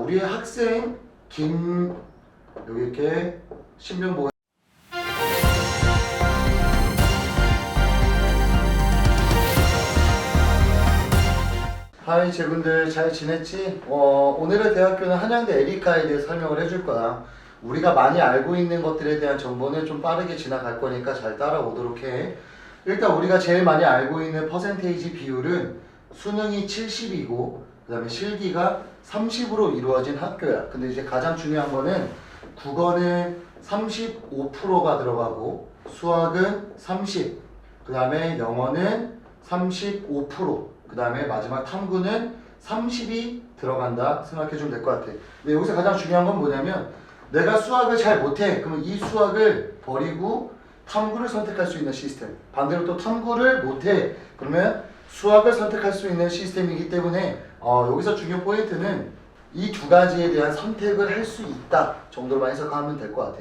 우리의 학생 여기 이렇게 신변보호. 하이 제군들 잘 지냈지? 오늘의 대학교는 한양대 에리카에 대해서 설명을 해줄 거야. 우리가 많이 알고 있는 것들에 대한 정보는 좀 빠르게 지나갈 거니까 잘 따라오도록 해. 일단 우리가 제일 많이 알고 있는 퍼센테이지 비율은 수능이 70이고 그 다음에 실기가 30으로 이루어진 학교야. 근데 이제 가장 중요한 거는 국어는 35%가 들어가고 수학은 30, 그 다음에 영어는 35%, 그 다음에 마지막 탐구는 30이 들어간다 생각해주면 될 것 같아. 근데 여기서 가장 중요한 건 뭐냐면 내가 수학을 잘 못해. 그러면 이 수학을 버리고 탐구를 선택할 수 있는 시스템. 반대로 또 탐구를 못해. 그러면 수학을 선택할 수 있는 시스템이기 때문에 여기서 중요 포인트는 이 두 가지에 대한 선택을 할 수 있다 정도로만 해석하면 될 것 같아.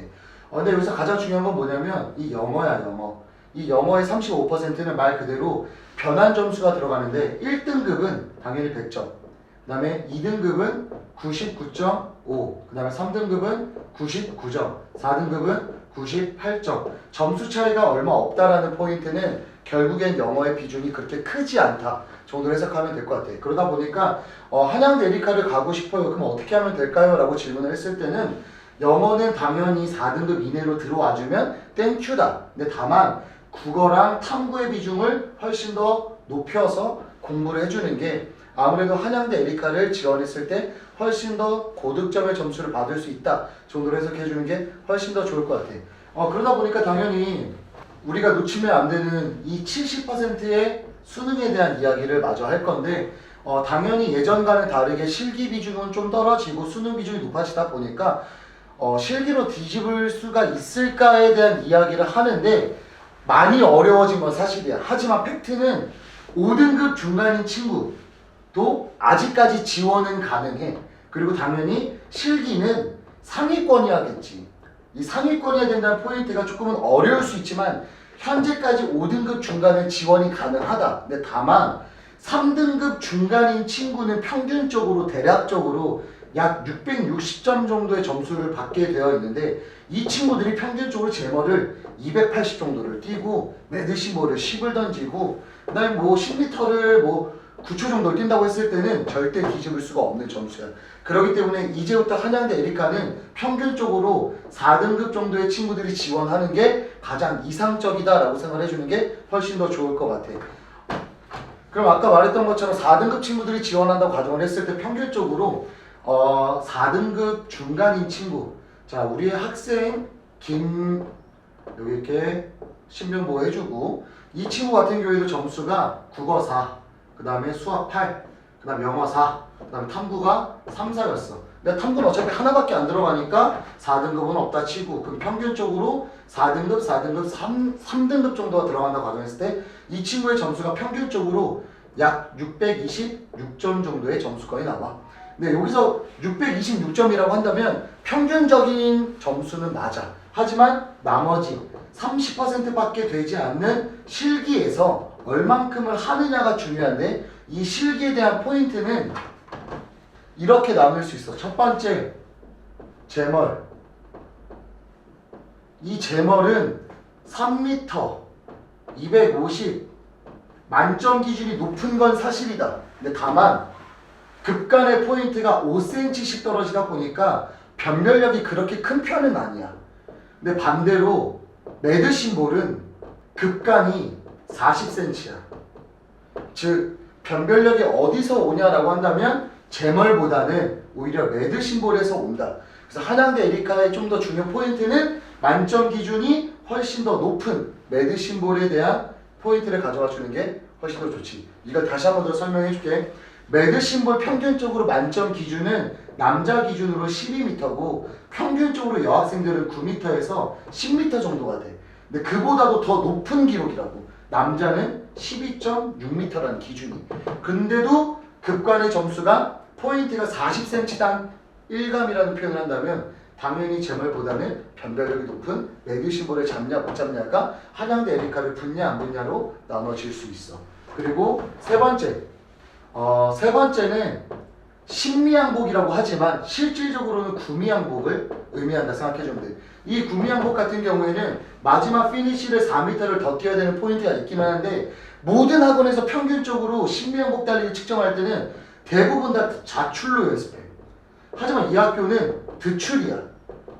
근데 여기서 가장 중요한 건 뭐냐면 이 영어야, 영어. 이 영어의 35%는 말 그대로 변환 점수가 들어가는데 1등급은 당연히 100점, 그 다음에 2등급은 99.5, 그 다음에 3등급은 99점, 4등급은 98점. 점수 차이가 얼마 없다라는 포인트는 결국엔 영어의 비중이 그렇게 크지 않다 정도로 해석하면 될 것 같아. 그러다 보니까 한양대 에리카를 가고 싶어요. 그럼 어떻게 하면 될까요? 라고 질문을 했을 때는 영어는 당연히 4등급 이내로 들어와주면 땡큐다. 근데 다만 국어랑 탐구의 비중을 훨씬 더 높여서 공부를 해주는 게 아무래도 한양대 에리카를 지원했을 때 훨씬 더 고득점의 점수를 받을 수 있다 정도로 해석해주는 게 훨씬 더 좋을 것 같아. 그러다 보니까 당연히 우리가 놓치면 안 되는 이 70%의 수능에 대한 이야기를 마저 할 건데 당연히 예전과는 다르게 실기 비중은 좀 떨어지고 수능 비중이 높아지다 보니까 실기로 뒤집을 수가 있을까에 대한 이야기를 하는데 많이 어려워진 건 사실이야. 하지만 팩트는 5등급 중간인 친구도 아직까지 지원은 가능해. 그리고 당연히 실기는 상위권이야겠지. 이 상위권이어야 된다는 포인트가 조금은 어려울 수 있지만 현재까지 5등급 중간은 지원이 가능하다. 근데 다만 3등급 중간인 친구는 평균적으로 대략적으로 약 660점 정도의 점수를 받게 되어 있는데 이 친구들이 평균적으로 제머를 280 정도를 뛰고 매드시모를 10을 던지고 그 다음에 뭐 10m를 뭐 9초 정도 뛴다고 했을 때는 절대 뒤집을 수가 없는 점수야. 그렇기 때문에 이제부터 한양대 에리카는 평균적으로 4등급 정도의 친구들이 지원하는 게 가장 이상적이다라고 생각을 해주는 게 훨씬 더 좋을 것 같아. 그럼 아까 말했던 것처럼 4등급 친구들이 지원한다고 가정을 했을 때 평균적으로 4등급 중간인 친구, 자 우리의 학생 여기 이렇게 신변보호 해주고 이 친구 같은 경우에도 점수가 국어 4, 그 다음에 수학 8, 그 다음에 영어 4, 그 다음에 탐구가 3, 4였어. 근데 탐구는 어차피 하나밖에 안 들어가니까 4등급은 없다 치고 그럼 평균적으로 4등급, 4등급, 3등급 정도가 들어간다고 가정했을 때 이 친구의 점수가 평균적으로 약 626점 정도의 점수권이 나와. 근데 여기서 626점이라고 한다면 평균적인 점수는 맞아. 하지만 나머지 30%밖에 되지 않는 실기에서 얼만큼을 하느냐가 중요한데 이 실기에 대한 포인트는 이렇게 나눌 수 있어. 첫 번째, 제멀. 이 제멀은 3m, 250, 만점 기준이 높은 건 사실이다. 근데 다만 급간의 포인트가 5cm씩 떨어지다 보니까 변별력이 그렇게 큰 편은 아니야. 근데 반대로 매드심볼은 급간이 40cm야. 즉 변별력이 어디서 오냐라고 한다면 제멀보다는 오히려 매드심볼에서 온다. 그래서 한양대 에리카의 좀 더 중요한 포인트는 만점 기준이 훨씬 더 높은 매드심볼에 대한 포인트를 가져와 주는 게 훨씬 더 좋지. 이걸 다시 한 번 더 설명해 줄게. 매드심볼 평균적으로 만점 기준은 남자 기준으로 12m고 평균적으로 여학생들은 9m에서 10m 정도가 돼. 근데 그보다도 더 높은 기록이라고. 남자는 12.6m라는 기준이. 근데도 급간의 점수가 포인트가 40cm당 1감이라는 표현을 한다면 당연히 제멀보다는 변별력이 높은 매드심볼을 잡냐 못 잡냐가 한양대 에리카를 붙냐 안 붙냐로 나눠질 수 있어. 그리고 세 번째는 신미양복이라고 하지만 실질적으로는 구미양복을 의미한다 생각해주면 돼. 이 구미양복 같은 경우에는 마지막 피니시를 4m를 더 뛰어야 되는 포인트가 있긴 하는데 모든 학원에서 평균적으로 신미양복 달리기 측정할 때는 대부분 다 자출로 연습해. 하지만 이 학교는 드출이야.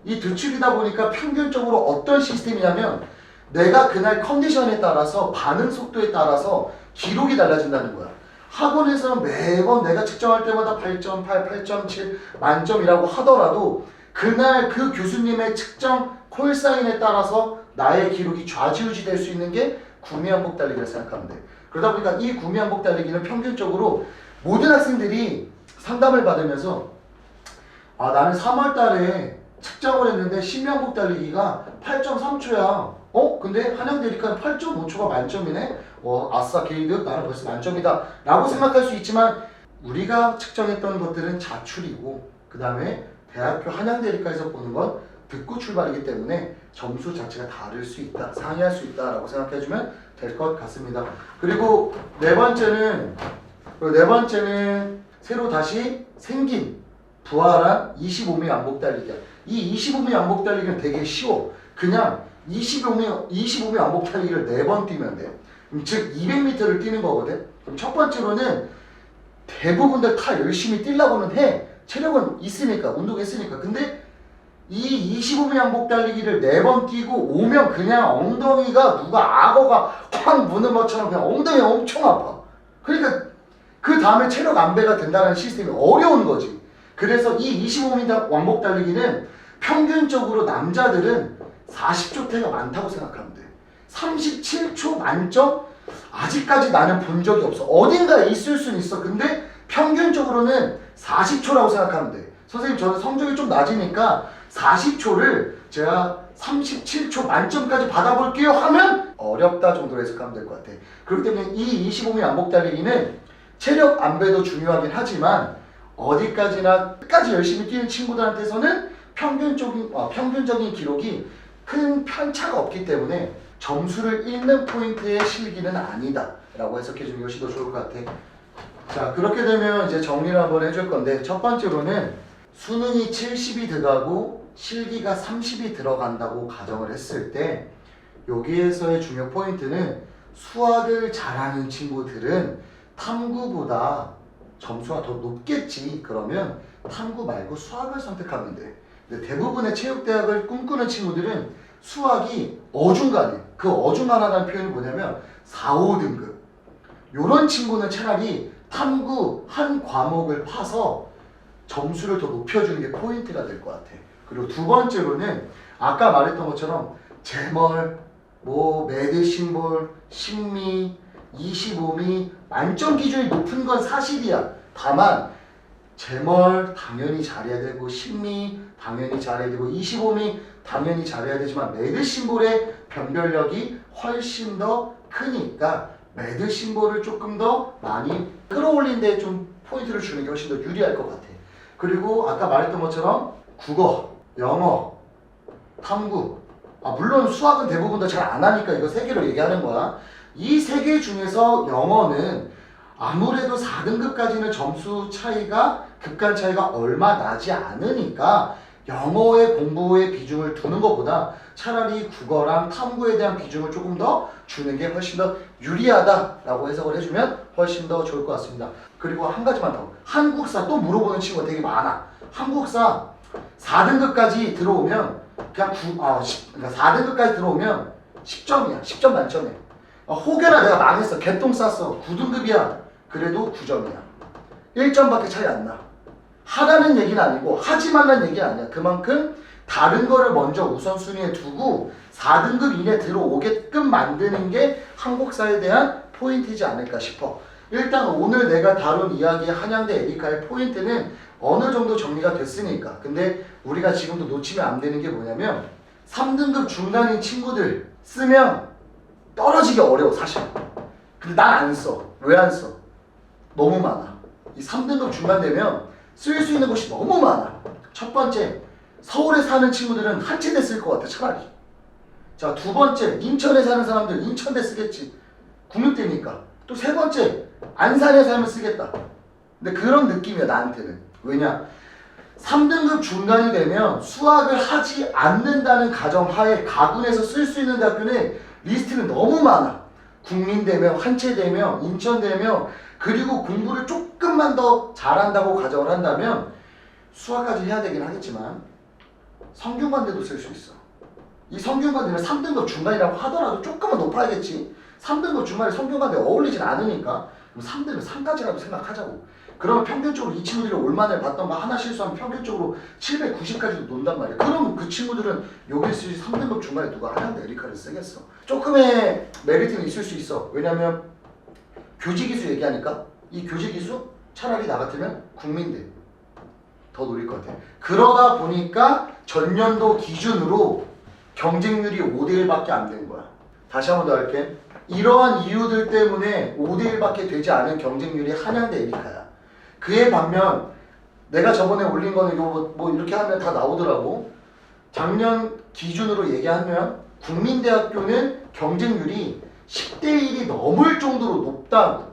이 드출이다 보니까 평균적으로 어떤 시스템이냐면 내가 그날 컨디션에 따라서 반응 속도에 따라서 기록이 달라진다는 거야. 학원에서는 매번 내가 측정할 때마다 8.8, 8.7 만점이라고 하더라도 그날 그 교수님의 측정 콜사인에 따라서 나의 기록이 좌지우지 될 수 있는 게 구미항복 달리기를 생각하면 돼. 그러다 보니까 이 구미항복 달리기는 평균적으로 모든 학생들이 상담을 받으면서 나는 3월 달에 측정을 했는데 신미항복 달리기가 8.3초야. 근데 한양대리카는 8.5초가 만점이네? 아싸 게이드 나는 벌써 만점이다 라고 생각할 수 있지만 우리가 측정했던 것들은 자출이고 그 다음에 대학교 한양대리카에서 보는 건 듣고 출발이기 때문에 점수 자체가 다를 수 있다, 상이할 수 있다 라고 생각해주면 될 것 같습니다. 그리고 네 번째는 새로 다시 생긴 부활한 25미 왕복 달리기야. 이 25미 왕복 달리기는 되게 쉬워. 그냥 25미 왕복 달리기를 4번 뛰면 돼. 즉 200m를 뛰는 거거든. 그럼 첫 번째로는 대부분들 다 열심히 뛰려고는 해. 체력은 있으니까, 운동했으니까. 근데 이 25미 왕복 달리기를 4번 뛰고 오면 그냥 엉덩이가 누가 악어가 확 무는 것처럼 그냥 엉덩이가 엄청 아파. 그러니까 그 다음에 체력 안배가 된다는 시스템이 어려운 거지. 그래서 이 25m 왕복 달리기는 평균적으로 남자들은 40초대가 많다고 생각하면 돼. 37초 만점? 아직까지 나는 본 적이 없어. 어딘가에 있을 수는 있어. 근데 평균적으로는 40초라고 생각하면 돼. 선생님 저는 성적이 좀 낮으니까 40초를 제가 37초 만점까지 받아볼게요 하면 어렵다 정도로 해석하면 될 것 같아. 그렇기 때문에 이 25미 왕복 달리기는 체력 안배도 중요하긴 하지만 어디까지나 끝까지 열심히 뛰는 친구들한테서는 평균적인 기록이 큰 편차가 없기 때문에 점수를 잃는 포인트의 실기는 아니다 라고 해석해주는 것이 더 좋을 것 같아. 자, 그렇게 되면 이제 정리를 한번 해줄 건데 첫 번째로는 수능이 70이 들어가고 실기가 30이 들어간다고 가정을 했을 때 여기에서의 중요 포인트는 수학을 잘하는 친구들은 탐구보다 점수가 더 높겠지. 그러면 탐구 말고 수학을 선택하면 돼. 근데 대부분의 체육대학을 꿈꾸는 친구들은 수학이 어중간해. 그 어중간하다는 표현이 뭐냐면 4, 5등급. 요런 친구는 차라리 탐구 한 과목을 파서 점수를 더 높여주는 게 포인트가 될 것 같아. 그리고 두 번째로는 아까 말했던 것처럼 제멀, 매드심볼, 신미, 25미 만점 기준이 높은 건 사실이야. 다만 제멀 당연히 잘해야 되고 신미 당연히 잘해야 되고 25미 당연히 잘해야 되지만 매드심볼의 변별력이 훨씬 더 크니까 매드심볼을 조금 더 많이 끌어올린 데 좀 포인트를 주는 게 훨씬 더 유리할 것 같아. 그리고 아까 말했던 것처럼 국어, 영어, 탐구 물론 수학은 대부분 다 잘 안 하니까 이거 세 개로 얘기하는 거야. 이 세 개 중에서 영어는 아무래도 4등급까지는 점수 차이가 급간 차이가 얼마 나지 않으니까 영어의 공부에 비중을 두는 것보다 차라리 국어랑 탐구에 대한 비중을 조금 더 주는 게 훨씬 더 유리하다라고 해석을 해주면 훨씬 더 좋을 것 같습니다. 그리고 한 가지만 더. 한국사 또 물어보는 친구가 되게 많아. 한국사 4등급까지 들어오면 그러니까 4등급까지 들어오면 10점이야. 10점 만점이야. 혹여나 내가 망했어. 개똥 쌌어. 9등급이야. 그래도 9점이야. 1점밖에 차이 안 나. 하라는 얘기는 아니고 하지 말라는 얘기는 아니야. 그만큼 다른 거를 먼저 우선순위에 두고 4등급 이내 들어오게끔 만드는 게 한국사에 대한 포인트이지 않을까 싶어. 일단 오늘 내가 다룬 이야기의 한양대 에리카의 포인트는 어느 정도 정리가 됐으니까. 근데 우리가 지금도 놓치면 안 되는 게 뭐냐면 3등급 중간인 친구들 쓰면 떨어지기 어려워 사실. 근데 난 안 써. 왜 안 써? 너무 많아. 이 3등급 중간 되면 쓸 수 있는 곳이 너무 많아. 첫 번째, 서울에 사는 친구들은 한체대 쓸 것 같아 차라리. 자, 두 번째, 인천에 사는 사람들 인천대 쓰겠지. 국립대니까. 또 세 번째, 안산에 살면 쓰겠다. 근데 그런 느낌이야 나한테는. 왜냐? 3등급 중간이 되면 수학을 하지 않는다는 가정하에 가군에서 쓸 수 있는 대학교는 리스트는 너무 많아. 국민대며, 한체대며, 인천대며, 그리고 공부를 조금만 더 잘한다고 가정을 한다면 수학까지 해야 되긴 하겠지만 성균관대도 쓸 수 있어. 이 성균관대는 3등급 중간이라고 하더라도 조금은 높아야겠지. 3등급 중간에 성균관대 어울리진 않으니까 그럼 3등급 3까지라도 생각하자고. 그러면 평균적으로 이 친구들이 올만을 봤던가 하나 실수하면 평균적으로 790까지도 논단 말이야. 그럼 그 친구들은 여기 쓰지 3등급 중간에 누가 한양대 에리카를 쓰겠어. 조금의 메리트는 있을 수 있어. 왜냐면 교직이수 얘기하니까 이 교직이수 차라리 나 같으면 국민대 더 노릴 것 같아. 그러다 보니까 전년도 기준으로 경쟁률이 5대1밖에 안 된 거야. 다시 한 번 더 할게. 이러한 이유들 때문에 5대1밖에 되지 않은 경쟁률이 한양대 에리카야. 그에 반면 내가 저번에 올린 거는 뭐 이렇게 하면 다 나오더라고. 작년 기준으로 얘기하면 국민대학교는 경쟁률이 10대1이 넘을 정도로 높다고.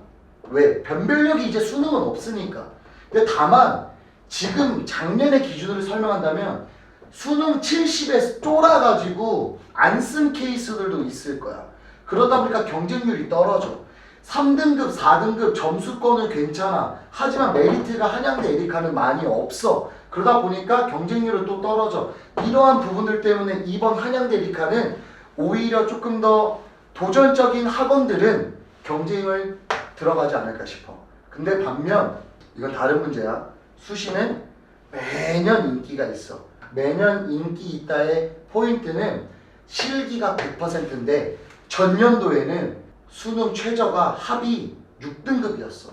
왜? 변별력이 이제 수능은 없으니까. 근데 다만 지금 작년의 기준으로 설명한다면 수능 70에 쫄아가지고 안 쓴 케이스들도 있을 거야. 그러다 보니까 경쟁률이 떨어져. 3등급, 4등급 점수권은 괜찮아. 하지만 메리트가 한양대 에리카는 많이 없어. 그러다 보니까 경쟁률은 또 떨어져. 이러한 부분들 때문에 이번 한양대 에리카는 오히려 조금 더 도전적인 학원들은 경쟁을 들어가지 않을까 싶어. 근데 반면 이건 다른 문제야. 수시는 매년 인기가 있어. 매년 인기 있다의 포인트는 실기가 100%인데 전년도에는 수능 최저가 합이 6등급이었어.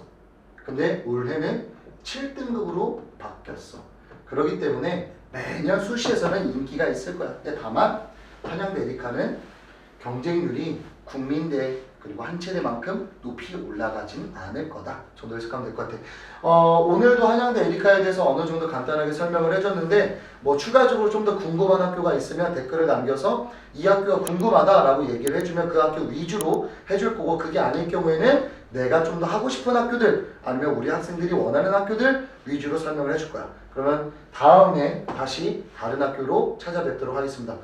근데 올해는 7등급으로 바뀌었어. 그렇기 때문에 매년 수시에서는 인기가 있을 거야. 근데 다만 한양대 에리카는 경쟁률이 국민대 그리고 한체대만큼 높이 올라가진 않을 거다 정도 해석하면 될 것 같아. 오늘도 한양대 에리카에 대해서 어느 정도 간단하게 설명을 해줬는데 뭐 추가적으로 좀 더 궁금한 학교가 있으면 댓글을 남겨서 이 학교가 궁금하다라고 얘기를 해주면 그 학교 위주로 해줄 거고, 그게 아닐 경우에는 내가 좀 더 하고 싶은 학교들 아니면 우리 학생들이 원하는 학교들 위주로 설명을 해줄 거야. 그러면 다음에 다시 다른 학교로 찾아뵙도록 하겠습니다.